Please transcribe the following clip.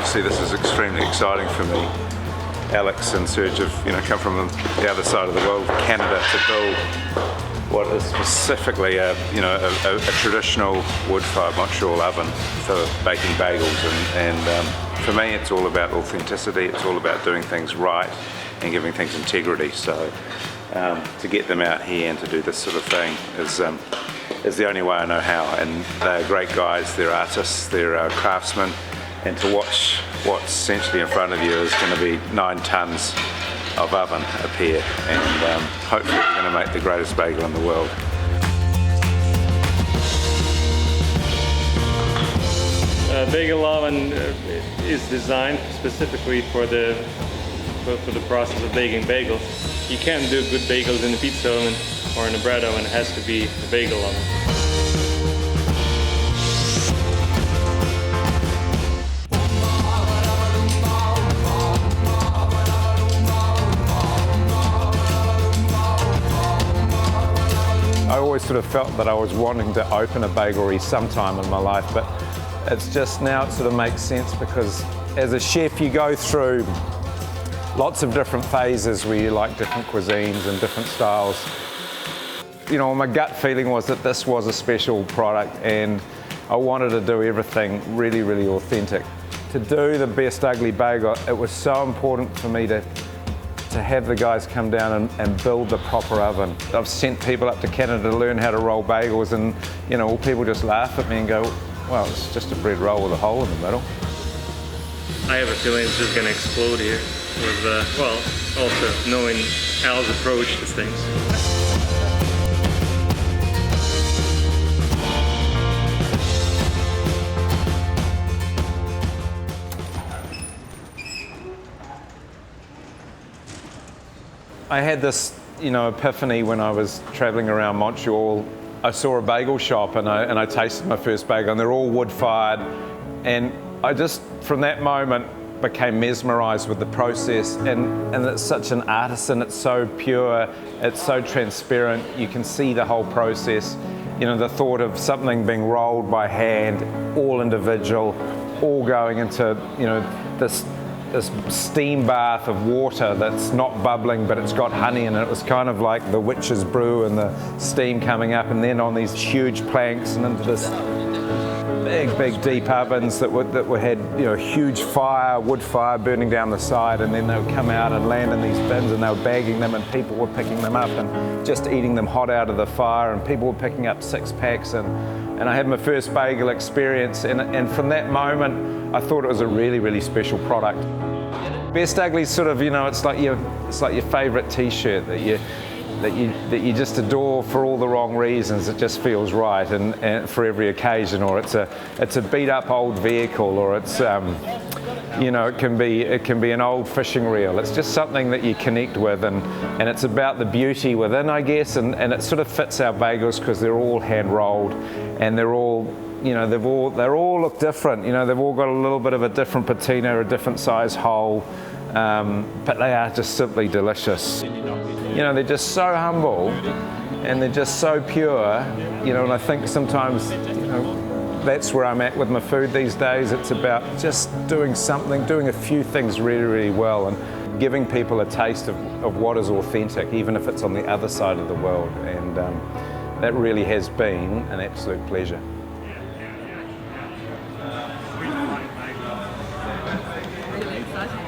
obviously this is extremely exciting for me. Alex and Serge have come from the other side of the world, Canada, to build what is specifically a traditional wood-fired Montreal oven for baking bagels, and for me it's all about authenticity. It's all about doing things right and giving things integrity. So to get them out here and to do this sort of thing is the only way I know how. And they're great guys, they're artists, they're craftsmen, and to watch what's essentially in front of you is going to be 9 tons of oven up here, and hopefully we're going to make the greatest bagel in the world. Bagel Oven is designed specifically for the process of baking bagels. You can't do good bagels in a pizza oven or in a bread oven. It has to be a bagel oven. I always sort of felt that I was wanting to open a bagelry sometime in my life, but it's just now it sort of makes sense, because as a chef you go through lots of different phases where you like different cuisines and different styles. My gut feeling was that this was a special product, and I wanted to do everything really, really authentic. To do the best ugly bagel, it was so important for me to have the guys come down and build the proper oven. I've sent people up to Canada to learn how to roll bagels, and all people just laugh at me and go, well, it's just a bread roll with a hole in the middle. I have a feeling it's just going to explode here with, also knowing Al's approach to things. I had this, epiphany when I was traveling around Montreal. I saw a bagel shop and I tasted my first bagel, and they're all wood-fired. And I just, from that moment, became mesmerized with the process. And it's such an artisan, it's so pure, it's so transparent. You can see the whole process. The thought of something being rolled by hand, all individual, all going into, this steam bath of water that's not bubbling, but it's got honey in it. It was kind of like the witch's brew and the steam coming up, and then on these huge planks and into this big deep ovens that had huge wood fire burning down the side, and then they would come out and land in these bins, and they were bagging them, and people were picking them up and just eating them hot out of the fire, and people were picking up 6-packs, and I had my first bagel experience, and from that moment I thought it was a really, really special product. Best Ugly is sort of, it's like your favourite T-shirt that you just adore for all the wrong reasons. It just feels right, and for every occasion. Or it's a beat up old vehicle, or it's it can be an old fishing reel. It's just something that you connect with, and it's about the beauty within, I guess, and it sort of fits our bagels because they're all hand rolled, and they're all they all look different. They've all got a little bit of a different patina, a different size hole, but they are just simply delicious. They're just so humble, and they're just so pure. And I think sometimes, that's where I'm at with my food these days. It's about just doing a few things really, really well, and giving people a taste of what is authentic, even if it's on the other side of the world. And that really has been an absolute pleasure. Really exciting.